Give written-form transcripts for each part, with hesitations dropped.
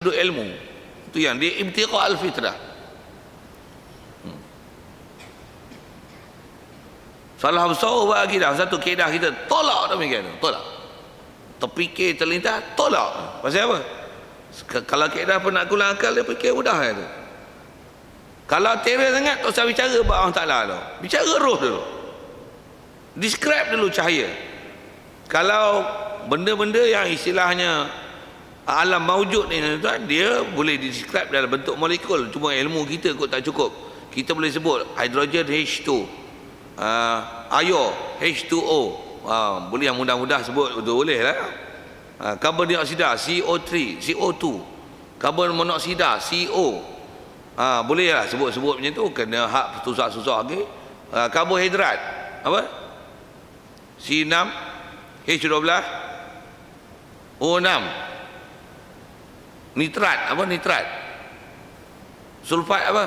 duk ilmu. Itu yang dia ibtigha al-fitrah. Salah besar bagi dah satu kaedah kita tolak demikian, tolak. Terfikir terlintas tolak. Pasal apa? Kalau kaedah penaklukan akal dia fikir mudah tu. Kalau terror sangat tak usah bicara bab Allah Taala tu. Bicara roh dulu. Describe dulu cahaya. Kalau benda-benda yang istilahnya alam maujud ni tuan, dia boleh describe dalam bentuk molekul. Cuma ilmu kita kot tak cukup. Kita boleh sebut hidrogen H2, air H2O, boleh yang mudah-mudah sebut betul boleh lah. Karbon dioksida CO3, CO2, karbon monoksida CO, boleh lah sebut-sebut macam tu. Kena hak susah-susah lagi. Karbohidrat apa? C6 H12 O6, nitrat apa? Nitrat, sulfat apa?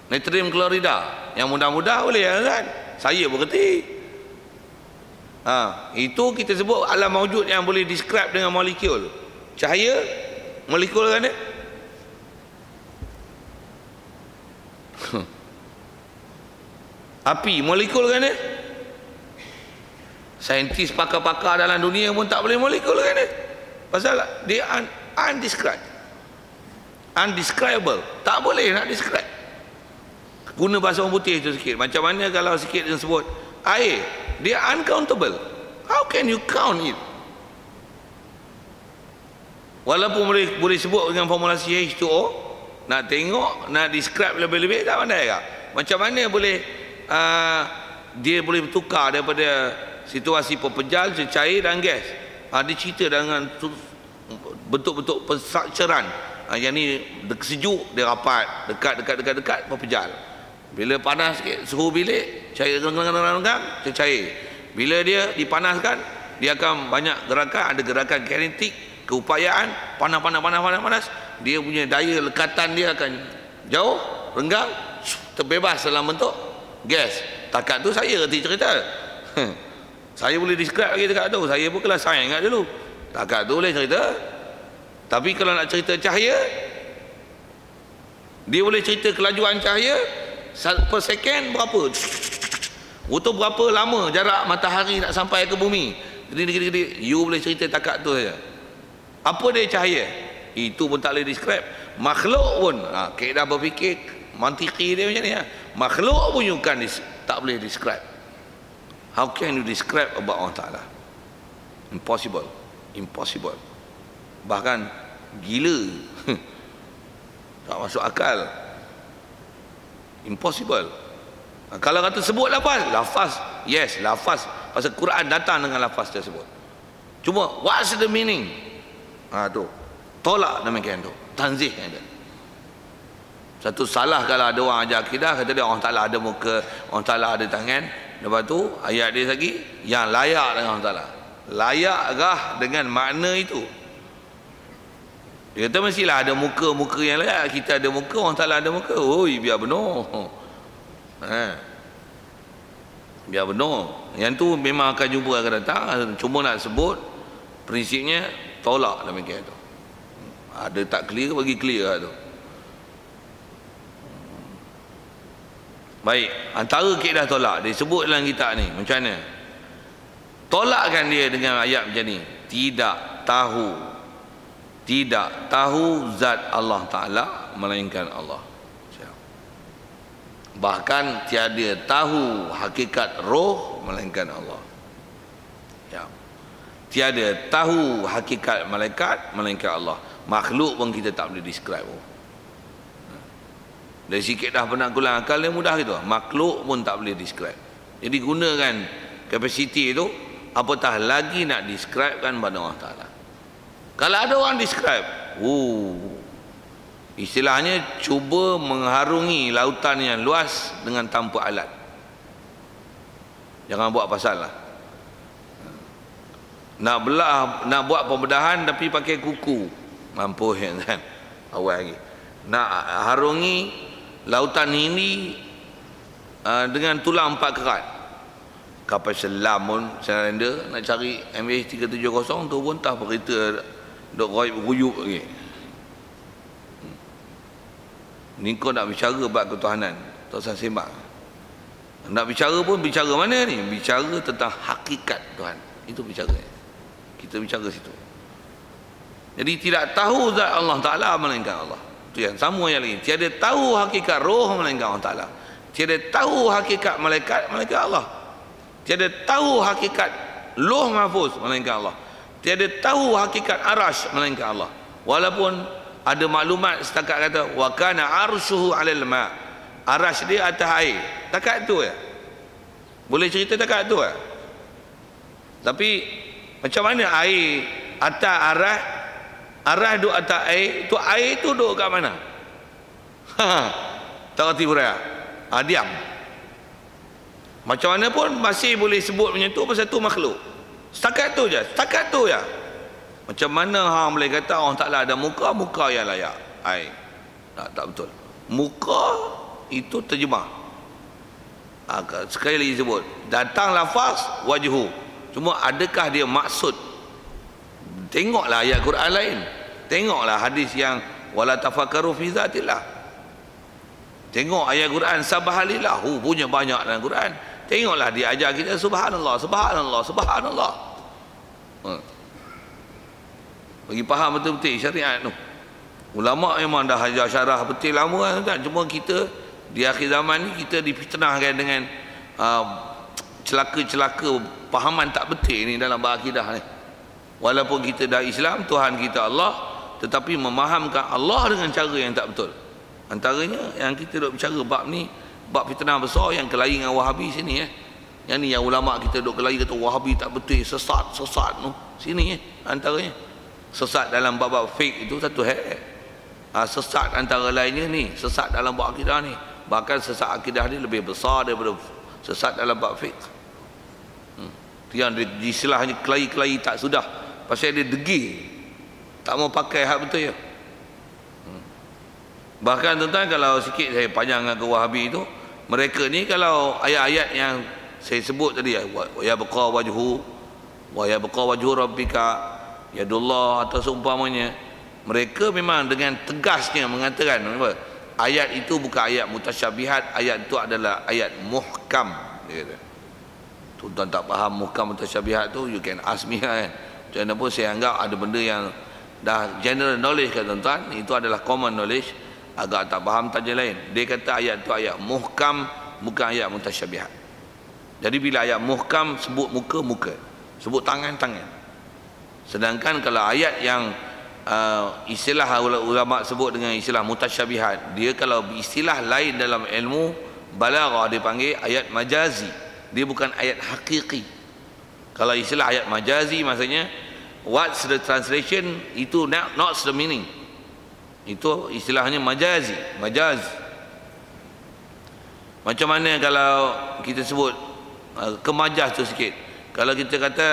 Natrium klorida. Yang mudah-mudah boleh kan? Saya berkerti. Itu kita sebut alam maujud yang boleh describe dengan molekul. Cahaya molekul kan dia? Api molekul kan dia? Saintis pakar-pakar dalam dunia pun tak boleh molekul kan dia? Pasal dia undescribable. Tak boleh nak describe. Guna bahasa orang putih tu sikit. Macam mana kalau sikit dia sebut air, dia uncountable. How can you count it? Walaupun boleh sebut dengan formulasi H2O, nak tengok, nak describe lebih-lebih tak pandai tak? Macam mana boleh dia boleh bertukar daripada situasi pepejal, cair dan gas. Dia cerita dengan bentuk-bentuk penstrukturan. Yang ni sejuk dia rapat, dekat pepejal. Bila panas sikit, suhu bilik cair, renggang, cair. Bila dia dipanaskan, dia akan banyak gerakan, ada gerakan kinetik, keupayaan, panas, dia punya daya lekatan dia akan jauh, renggang, terbebas dalam bentuk gas. Takat tu saya reti cerita. Saya boleh describe lagi dekat tu. Saya pun kelas sains kat dulu. Takat tu boleh cerita. Tapi kalau nak cerita cahaya, dia boleh cerita kelajuan cahaya per second berapa, untuk berapa lama jarak matahari nak sampai ke bumi. Jadi you boleh cerita takat tu saja. Apa dia cahaya? Itu pun tak boleh describe. Makhluk pun kaedah berfikir mantiki dia macam ni. Makhluk pun you kan tak boleh describe. How can you describe about Allah Ta'ala? Impossible. Bahkan gila. Tak masuk akal. Impossible. Kalau kata sebut lafaz, yes, lafaz. Pasal Quran datang dengan lafaz tersebut. Cuma what's the meaning? Tu tolak demikian tu. Tanzih ada. Satu salah kalau ada orang ajar akidah, kata dia Allah Ta'ala ada muka, Allah Ta'ala ada tangan. Lepas tu ayat dia lagi yang layak dengan Allah Ta'ala. Layakkah dengan makna itu? Dia kata mestilah ada muka-muka yang layak. Kita ada muka, Allah Ta'ala ada muka. Oi, biar benar. Biar benar. Yang tu memang akan jumpa akan datang. Cuma nak sebut prinsipnya tolak demikian tu. Ada tak clear, bagi clear tu. Baik, antara kaedah tolak dia sebut dalam kitab ni macam mana? Tolakkan dia dengan ayat macam ni. Tidak tahu zat Allah Ta'ala melainkan Allah. Bahkan tiada tahu hakikat roh melainkan Allah. Tiada tahu hakikat malaikat melainkan Allah. Makhluk pun kita tak boleh describe. Dari sikit dah penaklukan akal dia mudah gitu. Makhluk pun tak boleh describe. Jadi gunakan kapasiti itu, apatah lagi nak describekan pada Allah Ta'ala. Kalau ada orang describe, istilahnya cuba mengharungi lautan yang luas dengan tanpa alat. Jangan buat pasal lah. Nak buat pembedahan tapi pakai kuku, mampu kan? Awal lagi. Nak harungi lautan ini dengan tulang 4 kerat. Kapal selam pun senada nak cari MH370 tu pun tak berita dok royuk lagi. Ni kau nak bicara bab ketuhanan, tak usah sembang. Nak bicara pun bicara mana ni? Bicara tentang hakikat Tuhan. Itu bicara. Kita bicara situ. Jadi tidak tahu zat Allah Ta'ala melainkan Allah. Itu yang sama yang lagi. Tiada tahu hakikat roh melainkan Allah Ta'ala. Tiada tahu hakikat malaikat melainkan Allah. Tiada tahu hakikat Lauh Mahfuz melainkan Allah. Tiada tahu hakikat arash melainkan Allah. Walaupun ada maklumat setakat kata wa kana arshuhu 'alal ma'. Arash dia atas air. Takat tu ya. Boleh cerita takat tu ya. Tapi macam mana air atas arash, arash duduk atas air, tu air tu duduk kat mana? Tak reti pura. Diam. Macam mana pun masih boleh sebut macam tu pasal tu makhluk. Setakat tu je, setakat tu je. Macam mana hang boleh kata Allah Ta'ala ada muka, muka yang layak? Tak betul. Muka itu terjemah. Sekali lagi sebut, datang lafaz wajhu. Cuma adakah dia maksud? Tengoklah ayat Quran lain. Tengoklah hadis yang wala tafakkaru fi zatillah. Tengok ayat Quran sabahalillah. Punya banyak dalam Quran. Tengoklah dia ajar kita subhanallah, subhanallah, subhanallah. Bagi faham betul-betul syariat tu. Ulama memang dah ajar syarah betul lama kan. Cuma kita di akhir zaman ni kita difitnahkan dengan celaka-celaka pahaman tak betul ni dalam berakidah ni. Walaupun kita dah Islam, Tuhan kita Allah, tetapi memahamkan Allah dengan cara yang tak betul. Antaranya yang kita duk bicara bab ni, bab fitnah besar yang kelahi dengan Wahabi sini Yang ni yang ulama kita duk kelahi kata Wahabi tak betul, sesat tu. Sini antaranya. Sesat dalam bab-bab fake itu satu sesat antara lainnya ni, sesat dalam bab akidah ni. Bahkan sesat akidah ni lebih besar daripada sesat dalam bab fake. Yang istilahnya kelahi-kelahi tak sudah. Pasal dia degil. Tak mau pakai hak betul ya. Bahkan tuan-tuan kalau sikit saya panjangkan ke Wahabi itu, mereka ni kalau ayat-ayat yang saya sebut tadi ya baqa wajhu wa ya baqa wajhu rabbika yadullah atau seumpamanya, mereka memang dengan tegasnya mengatakan apa? Ayat itu bukan ayat mutasyabihat, ayat itu adalah ayat muhkam. Dia kata. Tuan-tuan tak faham muhkam mutasyabihat tu, you can ask me kan. Macam pun saya anggap ada benda yang dah general knowledge kan tuan-tuan, itu adalah common knowledge. Agak tak faham tajuk lain. Dia kata ayat tu ayat muhkam, bukan ayat mutasyabihat. Jadi bila ayat muhkam sebut muka, muka. Sebut tangan, tangan. Sedangkan kalau ayat yang istilah ulama sebut dengan istilah mutasyabihat, dia kalau istilah lain dalam ilmu balaghah dipanggil ayat majazi. Dia bukan ayat hakiki. Kalau istilah ayat majazi maksudnya what's the translation, itu not the meaning. Itu istilahnya majazi, majaz. Macam mana kalau kita sebut kemajaz tu sikit. Kalau kita kata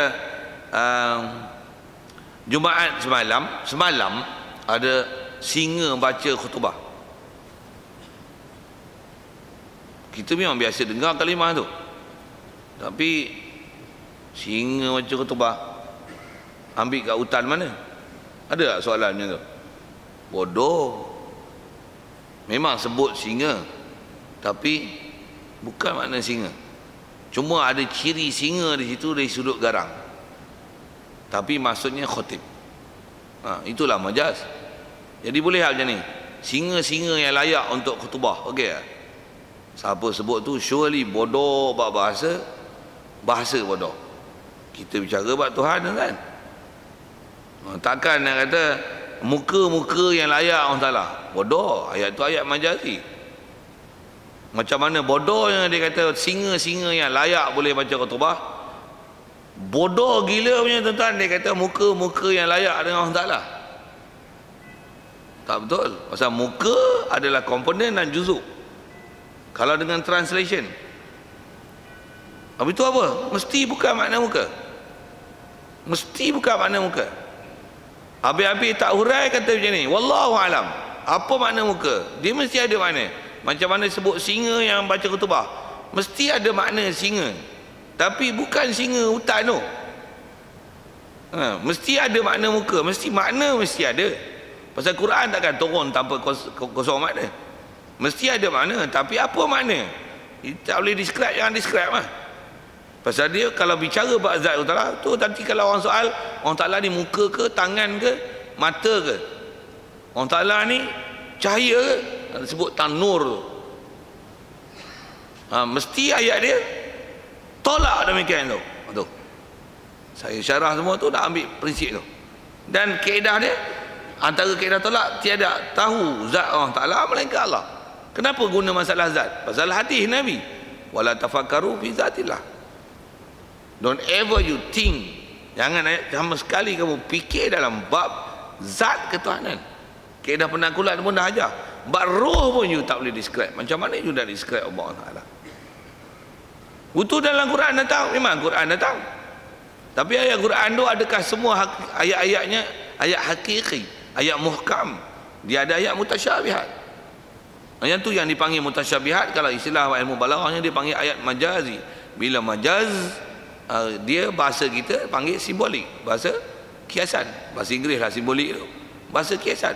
Jumaat semalam ada singa baca khutbah. Kita memang biasa dengar kalimah tu. Tapi singa baca khutbah ambil kat hutan mana? Ada tak soalan macam tu? Bodoh. Memang sebut singa, tapi bukan makna singa. Cuma ada ciri singa di situ dari sudut garang, tapi maksudnya khotib. Itulah majaz. Jadi boleh hal macam ni, singa-singa yang layak untuk khutbah. Okey tak? Siapa sebut tu surely bodoh bahasa bodoh. Kita bicara bab Tuhan kan. Takkan nak kata muka-muka yang layak Allah Ta'ala. Bodoh. Ayat tu ayat majazi. Macam mana bodoh yang dia kata singa-singa yang layak boleh baca khutbah. Bodoh gila punya tuan-tuan dia kata muka-muka yang layak dengan Allah Ta'ala. Tak betul. Pasal muka adalah komponen dan juzuk. Kalau dengan translation, habis itu apa? Mesti bukan makna muka. Mesti bukan makna muka. Habis-habis tak hurai kata macam ni, wallahu alam. Apa makna muka? Dia mesti ada makna. Macam mana sebut singa yang baca khutbah, mesti ada makna singa. Tapi bukan singa hutan tu. Mesti ada makna muka. Mesti makna mesti ada. Pasal Quran takkan turun tanpa kosong makna. Mesti ada makna, tapi apa makna? Tak boleh describe, jangan describe lah. Pasal dia kalau bicara bab zat Allah Ta'ala tu, nanti kalau orang soal Allah Ta'ala ni muka ke, tangan ke, mata ke, Allah Ta'ala ni cahaya ke, disebut tanur tu. Mesti ayat dia tolak demikian tu. Saya syarah semua tu, dah ambil prinsip tu. Dan kaedah dia, antara kaedah tolak, tiada tahu zat Allah Ta'ala melainkan Allah. Kenapa guna masalah zat? Pasal hadis Nabi, wala tafakkaru fi zatillah. Don't ever you think, jangan sama sekali kamu fikir dalam bab zat ketuhanan. Kaedah penaklukan pun dah ajar. Bab roh pun you tak boleh describe. Macam mana you dah describe Allah Ta'ala? Itu dalam Quran datang, memang Quran datang. Tapi ayat Quran tu adakah semua ayat-ayatnya ayat hakiki, ayat muhkam? Dia ada ayat mutasyabihat. Yang tu yang dipanggil mutasyabihat. Kalau istilah ilmu balaghahnya dia panggil ayat majazi. Bila majaz, dia bahasa kita panggil simbolik, bahasa kiasan. Bahasa Inggeris lah simbolik tu, bahasa kiasan.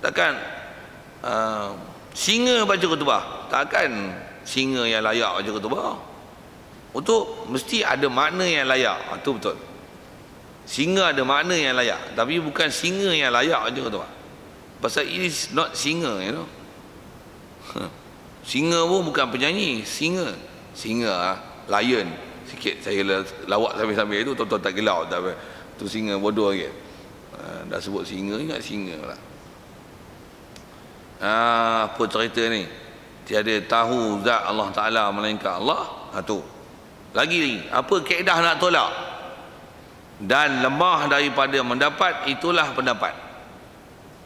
Takkan singa baca khutbah, takkan singa yang layak baca khutbah. Untuk mesti ada makna yang layak. Itu betul. Singa ada makna yang layak, tapi bukan singa yang layak baca khutbah. Pasal it is not singa, you know. Singa pun bukan penyanyi. Singa lion. Sikit saya lawak sambil-sambil itu, tuan-tuan tak gelau tak apa. Tu singa bodoh lagi. Dah sebut singa, ingat singa lah. Apa cerita ni? Tiada tahu zat Allah Ta'ala melainkan Allah. Tu lagi apa kaedah nak tolak? Dan lemah daripada mendapat, itulah pendapat.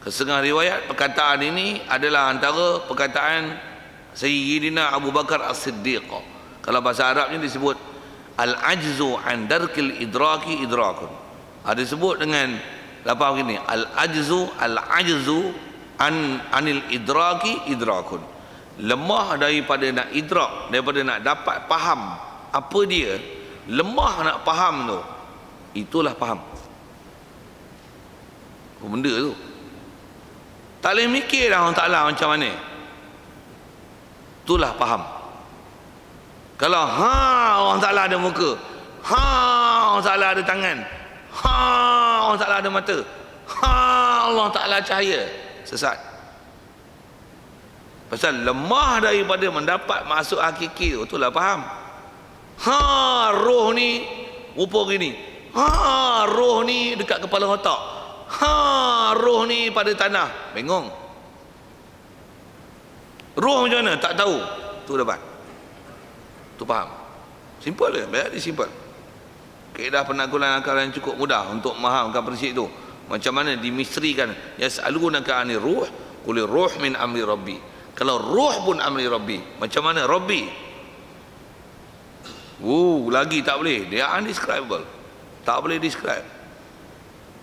Kesetengah riwayat perkataan ini adalah antara perkataan Sayyidina Abu Bakar As-Siddiq. Kalau bahasa Arabnya disebut al-ajzu an darkil idraki idrakun. Ada sebut dengan lafaz begini, al-ajzu anil idraki idrakun. Lemah daripada nak idrak, daripada nak dapat faham apa dia, lemah nak faham tu, itulah faham. Apa benda tu? Tak boleh mikir dah Allah Ta'ala macam mana. Itulah faham. Kalau Allah Ta'ala ada muka, Allah Ta'ala ada tangan, Allah Ta'ala ada mata, Allah Ta'ala cahaya, sesat. Pasal lemah daripada mendapat maksud hakiki tu, itulah faham. Roh ni rupa gini, roh ni dekat kepala otak, roh ni pada tanah, bingung. Roh macam mana? Tak tahu. Tu dapat. Tu faham. Simple je, very simple. Kaedah penaklukan akal yang cukup mudah untuk memahamkan prinsip tu. Macam mana dimisterikan, yas'alunaka 'anil ruh, qul ruh min amri rabbi. Kalau ruh pun amri rabbi, macam mana rabbi? Lagi tak boleh. Dia undescribable. Tak boleh describe.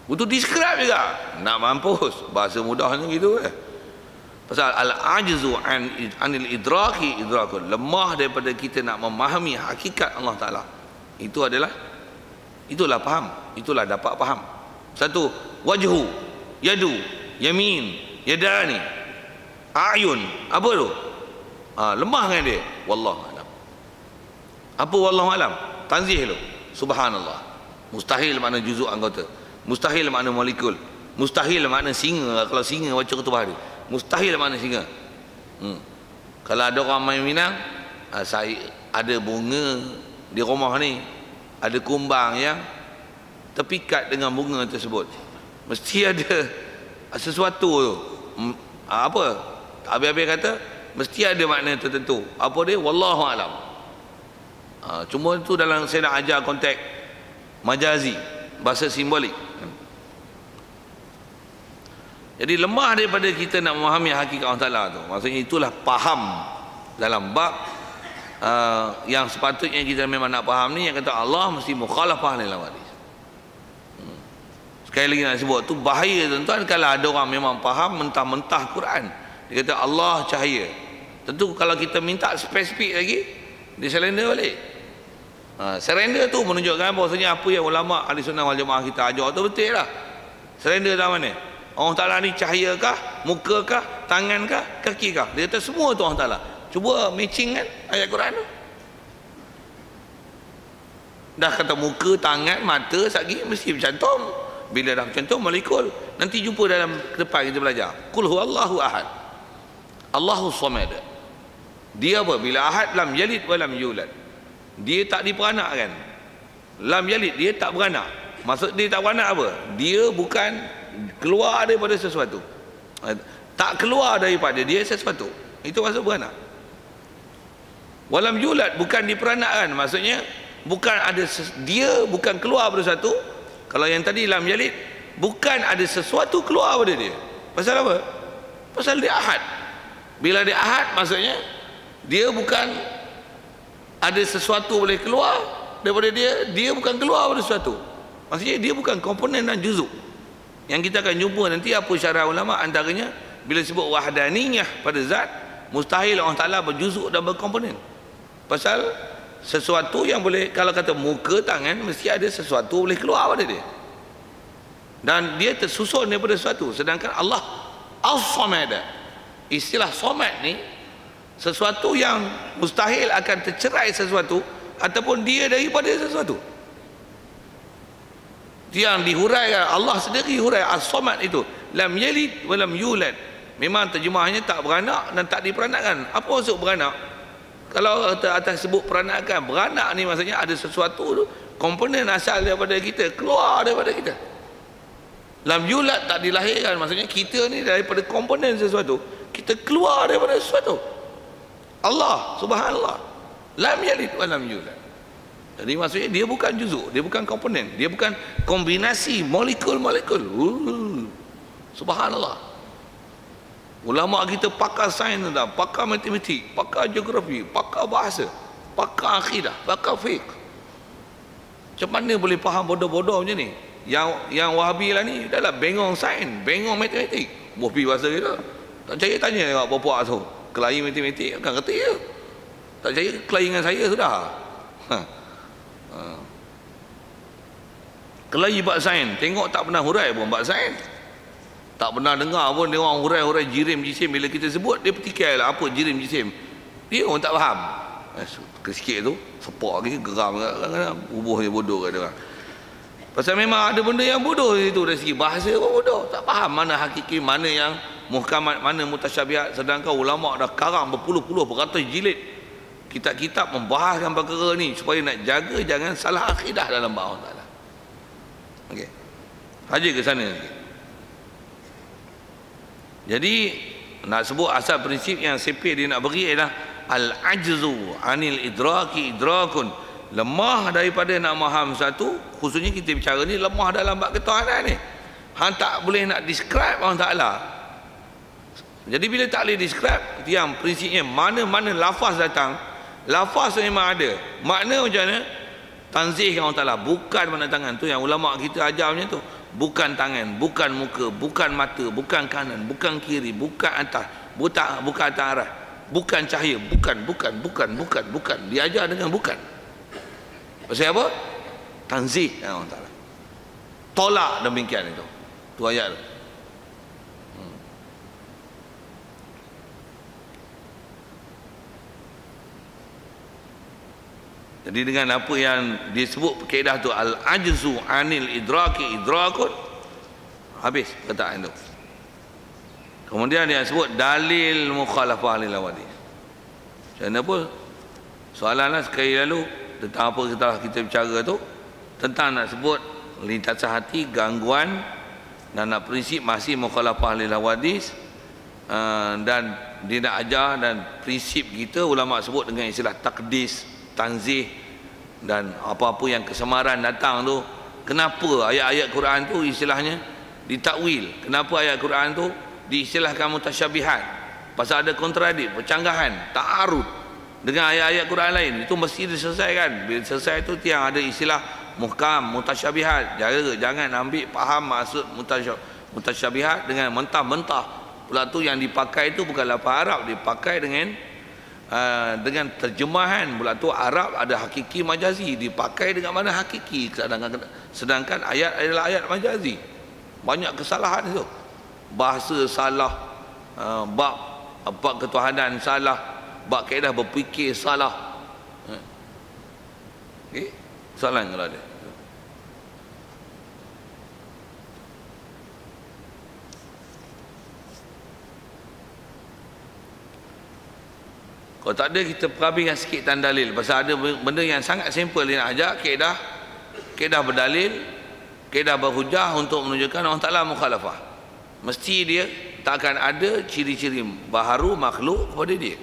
Untuk describe juga nak mampus. Bahasa mudahnya gitu Pasal al-ajzu anil idraki idrakun. Lemah daripada kita nak memahami hakikat Allah Ta'ala. Itulah faham. Itulah dapat faham. Satu, wajhu, yadu, yamin, yadani, ayun. Apa tu? Lemah kan dia. Wallahu alam. Apa wallahu alam? Tanzih tu. Subhanallah. Mustahil makna juzuk anggota. Mustahil makna molekul. Mustahil makna singa. Kalau singa baca khutbah dia, mustahil makna singa. Kalau ada orang main Minang, saya ada bunga di rumah ni, ada kumbang yang terpikat dengan bunga tersebut, mesti ada sesuatu tu. Apa? Habis-habis kata mesti ada makna tertentu. Apa dia? Wallahu alam. Cuma itu dalam saya nak ajar konteks majazi, bahasa simbolik. Jadi lemah daripada kita nak memahami hakikat Allah Ta'ala tu. Maksudnya itulah faham dalam bab yang sepatutnya kita memang nak faham ni, yang kata Allah mesti mukhalafah dalam hadis. Sekali lagi nak sebut tu bahaya tuan-tuan, kalau ada orang memang faham mentah-mentah Quran. Dia kata Allah cahaya. Tentu kalau kita minta spesifik lagi, dia surrender balik. Surrender tu menunjukkan bahawasanya apa yang ulama ahli sunnah wal jamaah kita ajar tu betul lah. Surrender dalam mana? Allah Ta'ala ni cahaya kah, muka kah, tangan kah, kaki kah? Dia kata semua tu Allah Ta'ala. Cuba matching kan ayat Quran tu. Dah kata muka, tangan, mata, sagi mesti bercantum. Bila dah bercantum molekul. Nanti jumpa dalam depan kita belajar. Qul huwallahu ahad. Allahus samad. Dia apa? Bila ahad, lam yalid wa lam yulad. Dia tak diperanakkan. Lam yalid, dia tak beranak. Maksud dia tak beranak apa? Dia bukan keluar daripada sesuatu. Tak keluar daripada dia sesuatu. Itu maksud beranak. Walam yulad, bukan diperanakkan. Maksudnya bukan ada dia bukan keluar daripada sesuatu. Kalau yang tadi lam yalid, bukan ada sesuatu keluar daripada dia. Pasal apa? Pasal dia ahad. Bila dia ahad, maksudnya dia bukan ada sesuatu boleh keluar daripada dia. Dia bukan keluar daripada sesuatu. Maksudnya dia bukan komponen dan juzuk. Yang kita akan jumpa nanti apa syarah ulama, antaranya bila sebut wahdaniyah pada zat, mustahil Allah Ta'ala berjuzuk dan berkomponen. Pasal sesuatu yang boleh, kalau kata muka, tangan, mesti ada sesuatu boleh keluar pada dia. Dan dia tersusun daripada sesuatu. Sedangkan Allah As-Samad, istilah Samad ni sesuatu yang mustahil akan tercerai sesuatu, ataupun dia daripada sesuatu. Yang dihuraikan Allah sendiri hurai As-Samad itu, lam yalid wa lam yulad. Memang terjemahannya tak beranak dan tak diperanakkan. Apa maksud beranak? Kalau atas sebut peranakan, beranak ni maksudnya ada sesuatu tu, komponen asal daripada kita, keluar daripada kita. Lam yulad, tak dilahirkan, maksudnya kita ni daripada komponen sesuatu, kita keluar daripada sesuatu. Allah subhanallah, lam yalid wa lam yulad. Jadi maksudnya dia bukan juzuk, dia bukan komponen, dia bukan kombinasi molekul-molekul. Subhanallah. Ulama kita pakar sains dah, pakar matematik, pakar geografi, pakar bahasa, pakar akidah, pakar fiqh. Macam mana boleh faham bodoh-bodoh macam ni? Yang Wahabi lah ni dah lah bengong sains, bengong matematik. Bopi bahasa kita. Tak percaya tanya dekat bapak tu. Kelahi matematik kan kata ya. Tak percaya kelahi dengan saya sudah. Kelahi bab sains, tengok tak pernah hurai pun bab sains. Tak pernah dengar pun dia orang hurai-hurai jirim jisim. Bila kita sebut, dia petikai lah apa jirim jisim. Dia orang tak faham. Sikit tu sepak lagi, geram kadang-kadang, bubuh dia bodoh kat dia orang. Pasal memang ada benda yang bodoh itu dari segi bahasa pun bodoh. Tak faham mana hakiki, mana yang muhkamat, mana mutasyabihat. Sedangkan ulama dah karang berpuluh-puluh beratus jilid kitab-kitab membahaskan perkara ni supaya nak jaga jangan salah akidah dalam bab Allah Taala. Okey. Haji ke sana sikit. Jadi nak sebut asal prinsip yang sepih dia nak beri ialah al-ajzu anil idraki idrakun, lemah daripada nak faham satu, khususnya kita bicara ni lemah dalam bab ketahanan ni. Hang tak boleh nak describe Allah Taala. Jadi bila tak boleh describe, yang prinsipnya mana-mana lafaz datang, lafaz memang ada. Makna macam mana? Tanzihkan Allah Taala, bukan mana tangan tu yang ulama kita ajar macam tu. Bukan tangan, bukan muka, bukan mata, bukan kanan, bukan kiri, bukan atas, bukan atas arah, bukan cahaya, bukan. Diajar dengan bukan. Pasal apa? Tanzih Allah Taala. Tolak demikian itu. Tu ayat tu. Jadi dengan apa yang disebut kaedah tu al-ajzu anil idraki idrakun, habis perkataan tu. Kemudian dia sebut dalil mukhalafah lil hawadis. Macam mana pun soalanlah sekali lalu tentang apa kita bicara tu, tentang nak sebut lintasan hati, gangguan, dan nak prinsip masih mukhalafah lil hawadis, dan dia nak ajar, dan prinsip kita ulama sebut dengan istilah takdis, tanzih, dan apa-apa yang kesamaran datang tu. Kenapa ayat-ayat Quran tu istilahnya ditakwil? Kenapa ayat Quran tu diistilahkan mutasyabihat? Pasal ada kontradik, percanggahan, ta'arud dengan ayat-ayat Quran lain. Itu mesti diselesaikan. Bila selesai tu tiang ada istilah muhkam, mutasyabihat. Jangan ambil faham maksud mutasyabihat dengan mentah-mentah. Pula tu yang dipakai tu bukan lafaz Arab, dipakai dengan terjemahan. Pula tu Arab ada hakiki majazi, dipakai dengan mana hakiki, sedangkan ayat adalah ayat majazi. Banyak kesalahan itu. bahasa salah, bab ketuhanan salah, bab kaedah berfikir salah. Okey, soalan kalau ada. Kalau tak ada, kita perhabiskan sikit tanda dalil. Pasal ada benda yang sangat simple dia nak ajak, kaedah berdalil, kaedah berhujah untuk menunjukkan Allah Ta'ala mukhalafah. Mesti dia tak akan ada ciri-ciri baharu makhluk kepada dia.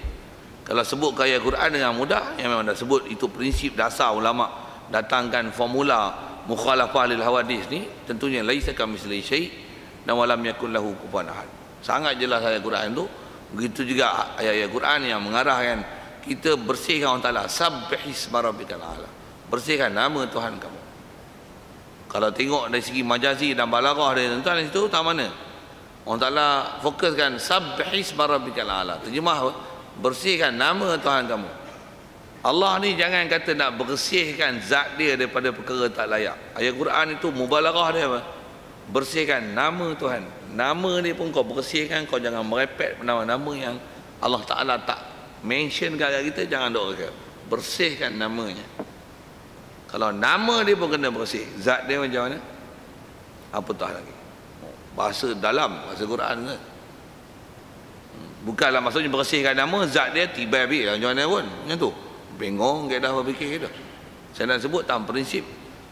Kalau sebut ayat Quran dengan mudah, yang memang dah sebut itu prinsip dasar ulama datangkan formula mukhalafah lil hawadis ni, tentunya laisa kamitslihi syai' dan walam yakul lahu kufuwan ahad. Sangat jelas ayat Quran tu. Begitu juga ayat-ayat Quran yang mengarahkan kita bersihkan Allah Ta'ala. Sabbihisma rabbikal a'la, bersihkan nama Tuhan kamu. Kalau tengok dari segi majazi dan balaghah dia, tuan-tuan, di situ tak mana Allah Ta'ala fokuskan sabbihisma rabbikal a'la. Terjemah apa? Bersihkan nama Tuhan kamu. Allah ni jangan kata nak bersihkan zat dia daripada perkara tak layak. Ayat Quran itu mubalaghah dia apa? Bersihkan nama Tuhan. Nama dia pun kau bersihkan, kau jangan merepet nama-nama yang Allah Ta'ala tak mention kat kita, jangan doakan. Bersihkan namanya. Kalau nama dia pun kena bersih, zat dia macam mana? Apatah lagi. Bahasa dalam, bahasa Quran kan. Bukanlah maksudnya bersihkan nama, zat dia tiba habis macam mana pun. Macam tu. Bengong kaedah berfikir kita. Saya nak sebut dalam prinsip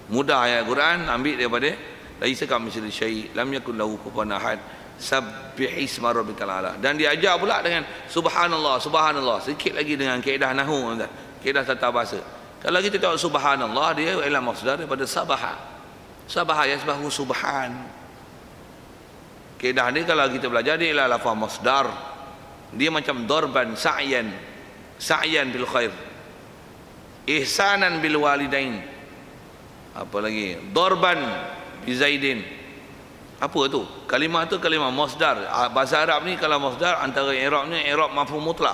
mudah ayat Quran, ambil daripada laisa kamitslihi syai' lam yakul lahu kufuwan ahad sabbihisma rabbikal a'la. Dan diajar pula dengan subhanallah, subhanallah. Sikit lagi dengan kaedah nahwu, kaedah tata bahasa. Kalau kita tengok subhanallah, dia ialah masdar daripada sabaha. Sabaha yasbahu subhan. Kaedah ni kalau kita belajar, dia ialah lafaz masdar. Dia macam darban, sa'yan bil khair, ihsanan bil walidain. Apa lagi? Darban Zaidin. Apa tu? Kalimah tu kalimah masdar. Bahasa Arab ni kalau masdar antara i'rabnya i'rab mafhum mutlak.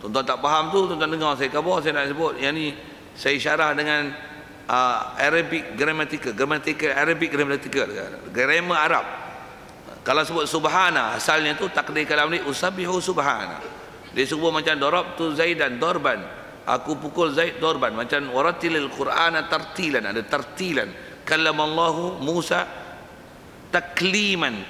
Tuan-tuan tak faham tu, tuan-tuan dengar saya khabar, saya nak sebut. Yang ni saya syarah dengan Arabic grammatical, Arabic grammatical, grammar Arab. Kalau sebut subhana, asalnya tu takdir kalam ni usabbihu subhana. Dia sebut macam darabtu Zaidan darban. Aku pukul Zaid darban. Macam waratilil Qur'ana tartilan, ada tartilan. Kallamallahu Musa takliman,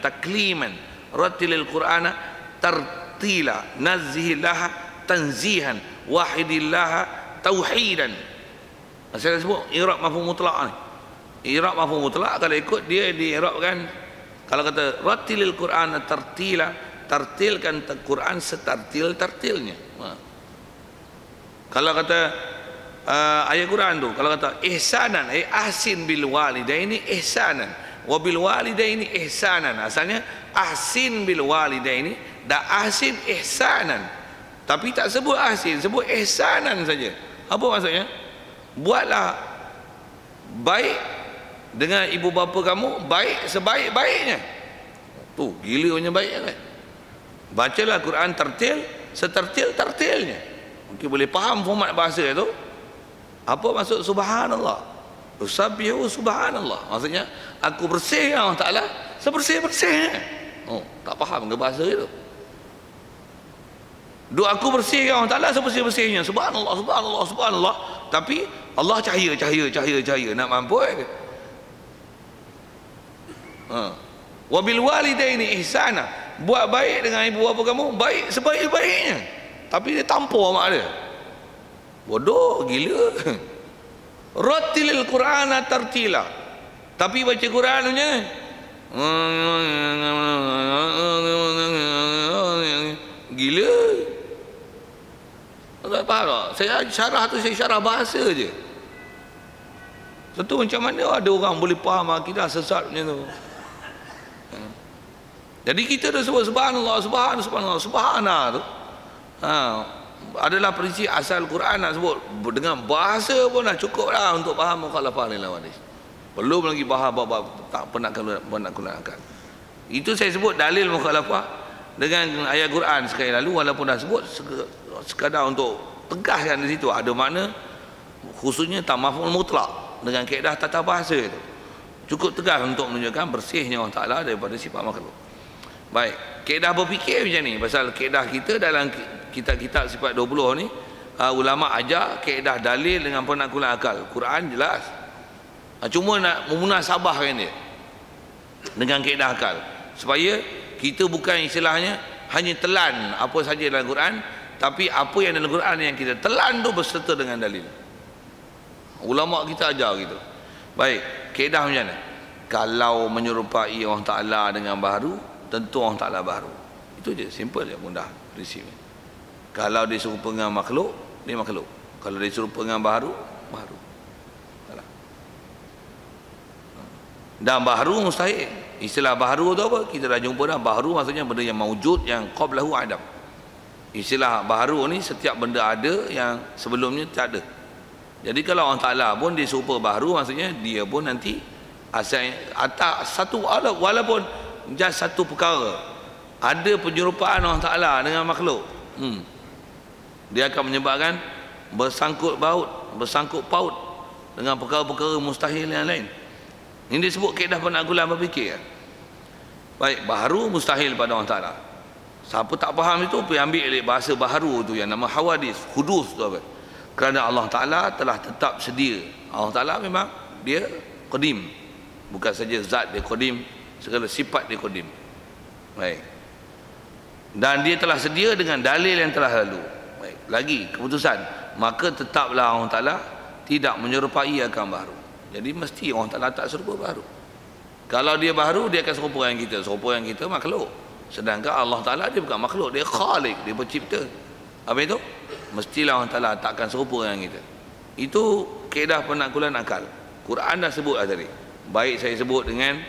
ratilil Qur'ana tartila, nazzihillaha tanzihan, wahidillaha tauhidan. Saya sebut i'rab mafhum mutlak ni. I'rab mafhum mutlak kalau ikut dia di'irabkan, kalau kata ratilil Qur'ana tartila, tartilkan Quran setartil-tartilnya. Kalau kata ayat Quran tu, kalau kata ihsanan, ahsin bil walidaini ihsanan wa bil walidaini ihsanan, asalnya ahsin bil walidaini dan ahsin ihsanan, tapi tak sebut ahsin, sebut ihsanan saja. Apa maksudnya? Buatlah baik dengan ibu bapa kamu, baik sebaik-baiknya. Tu gila punya baik kan. Bacalah Quran tertil setertil-tertilnya. Mungkin boleh faham format bahasa itu. Apa maksud subhanallah? Usabbihu subhanallah. Maksudnya aku bersihkan Allah Ta'ala sebersih-bersihnya. Oh, tak faham ke bahasa itu? Doa aku bersihkan Allah Ta'ala sebersih-bersihnya. Subhanallah, subhanallah, subhanallah. Tapi Allah cahaya. Nak mampu ke? Wabil walidaini ihsana. Buat baik dengan ibu bapa kamu, baik sebaik-baiknya. Tapi dia tampur mak dia. Bodoh gila. Ratilil Qur'ana tartila, tapi baca Quran punya gila. Tak faham tak? Saya syarah tu, saya syarah bahasa je. Tentu macam mana ada orang boleh faham akidah sesat macam tu. Jadi kita dah sebut subhanallah, subhanallah tu adalah prinsip asal Quran. Nak sebut dengan bahasa pun dah cukup lah untuk faham mukhalafah lil hawadis. Belum lagi faham bab tak penaklukan. Itu saya sebut dalil mukhalafah dengan ayat Quran sekali lalu, walaupun dah sebut sekadar untuk tegaskan di situ ada makna khususnya tamaful mutlak dengan kaedah tata bahasa itu. Cukup tegas untuk menunjukkan bersihnya Allah Ta'ala daripada sifat makhluk. Baik, kaedah berfikir macam ni. Pasal kaedah kita dalam kitab-kitab sifat 20 ni, ulama ajar kaedah dalil dengan penaklukan akal. Quran jelas. Cuma nak memunasabahkan dia dengan kaedah akal, supaya kita bukan istilahnya hanya telan apa saja dalam Quran, tapi apa yang dalam Quran yang kita telan tu berserta dengan dalil. Ulama kita ajar gitu. Baik, kaedah macam mana? Kalau menyerupai Allah Ta'ala dengan baharu, tentu Allah Ta'ala baharu. Itu je, simple je, mudah prinsipnya. Kalau dia serupa dengan makhluk, dia makhluk. Kalau dia serupa dengan baharu, baharu. Dan baharu mustahil. Istilah baharu tu apa? Kita dah jumpa dah. Baharu maksudnya benda yang mawujud, yang qablahu adam. Istilah baharu ni setiap benda ada yang sebelumnya tak ada. Jadi kalau Allah Ta'ala pun dia serupa baharu, maksudnya dia pun nanti asal atas satu, walaupun just satu perkara ada penyerupaan Allah Ta'ala dengan makhluk, dia akan menyebabkan bersangkut paut dengan perkara-perkara mustahil yang lain. Ini disebut kaedah penaklukan berfikir. Baik, baharu mustahil pada Allah Ta'ala. Siapa tak faham itu, pergi ambil bahasa baharu tu yang nama hawadis, hudus tu apa. Kerana Allah Ta'ala telah tetap sedia. Allah Ta'ala memang dia qadim. Bukan saja zat dia qadim, segala sifat dia qadim. Baik. Dan dia telah sedia dengan dalil yang telah lalu. Baik. Lagi keputusan, maka tetaplah Allah Ta'ala tidak menyerupai akan baharu. Jadi mesti Allah Ta'ala tak serupa baharu. Kalau dia baharu, dia akan serupa dengan kita. Serupa dengan kita makhluk. Sedangkan Allah Ta'ala dia bukan makhluk, dia khalik, dia pencipta. Apa itu? Mestilah Allah Ta'ala takkan serupa dengan kita. Itu kaedah penaklukan akal. Quran dah sebut tadi. Baik saya sebut dengan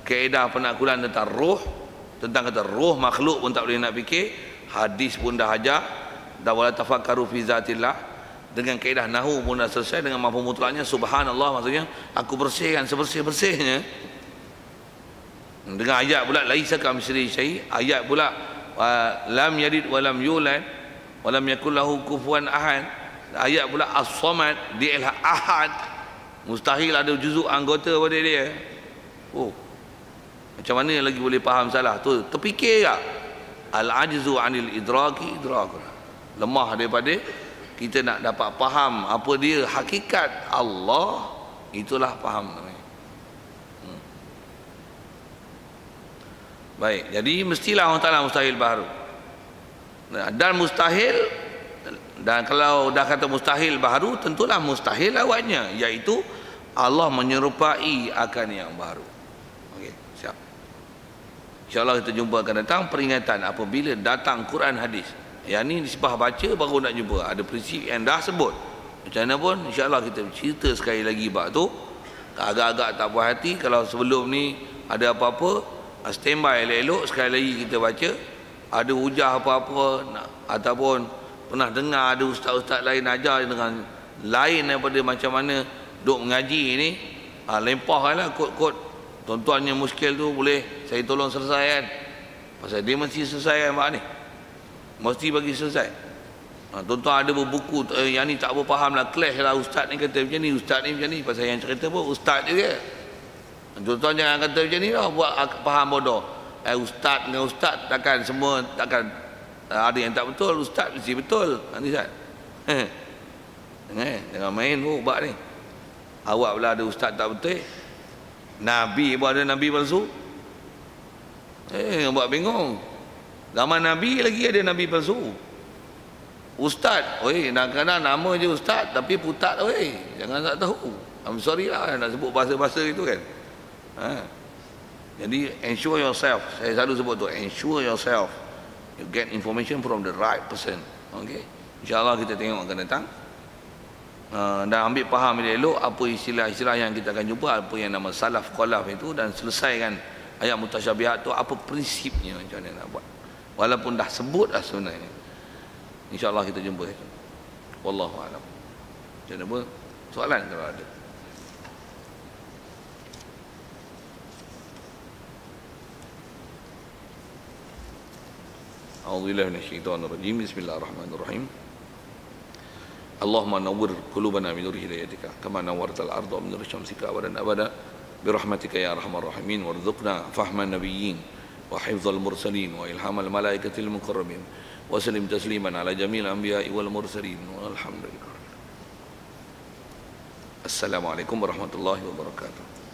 kaedah penaklukan tentang roh, tentang kata roh makhluk pun tak boleh nak fikir, hadis pun dah ajar, dah wala tafakkaru fi zatillah, dengan kaedah nahu pun dah selesai, dengan mafhum mutlaknya subhanallah, maksudnya aku bersihkan sebersih-bersihnya. Dengan ayat pula laisa kamitslihi syai', ayat pula lam yalid wa lam yulad wa lam yakul lahu kufuwan ahad, ayat pula as-samad, dia adalah ahad, mustahil ada juzuk anggota pada dia. Oh, macam mana lagi boleh faham salah tu? Terfikir tak? Al-ajzu anil idraki idrakun, lemah daripada kita nak dapat faham apa dia hakikat Allah, itulah faham namanya. Baik, jadi mestilah Allah Ta'ala mustahil baharu. Dan mustahil, dan kalau dah kata mustahil baharu, tentulah mustahil awalnya, iaitu Allah menyerupai akan yang baru. Okey, siap. InsyaAllah kita jumpa akan datang peringatan apabila datang Quran hadis. Yang ni disebah baca baru nak jumpa. Ada prinsip yang dah sebut. Macam mana pun insyaAllah kita cerita sekali lagi bab tu. Agak-agak tak puas hati kalau sebelum ni ada apa-apa, standby elok-elok sekali lagi kita baca. Ada hujah apa-apa ataupun pernah dengar ada ustaz-ustaz lain ajar dengan lain daripada macam mana duk mengaji ni, lempahkanlah kod-kod. Tuan-tuan yang muskil tu boleh saya tolong selesaikan. Pasal dia mesti selesaikan bab ni. Mesti bagi selesai. Tuan-tuan ada berbuku yang ni tak berfaham lah, clash lah, ustaz ni kata macam ni, ustaz ni macam ni. Pasal yang cerita pun ustaz juga. Tuan-tuan jangan kata macam ni lah, buat faham bodoh. Ustaz dengan ustaz takkan semua, takkan ada yang tak betul. Ustaz mesti betul. Ni Ustaz. Jangan main bab ni. Awak pula ada ustaz tak betul. Nabi pun ada nabi palsu. Buat bingung. Zaman Nabi lagi ada nabi palsu. Ustaz, kadang-kadang nama je ustaz tapi putat, jangan tak tahu. I'm sorry lah nak sebut bahasa-bahasa itu kan. Jadi ensure yourself, saya selalu sebut tu, ensure yourself you get information from the right person. Okay, insyaAllah kita tengok akan datang, dan ambil faham elok apa istilah-istilah yang kita akan jumpa, apa yang nama salaf qalaf itu, dan selesaikan ayat mutasyabihat tu, apa prinsipnya, macam mana nak buat, walaupun dah sebut dah sebenarnya. InsyaAllah kita jumpa. Wallahu a'lam. Macam mana pun soalan kalau ada. A'udzubillahi minasyaitonirrajim. Bismillahirrahmanirrahim. Allahumma nawwir qulubana min nuri hidayatika kama nawwartal arda min nuri syamsika abadan abada birahmatika ya arhamar rahimin warzuqna fahman nabiyyin wa hifdzal mursalin wa ilhamal malaikatil muqarrabin wa sallim tasliman ala jamil anbiya'i wal mursalin walhamdulillah. Assalamualaikum warahmatullahi wabarakatuh.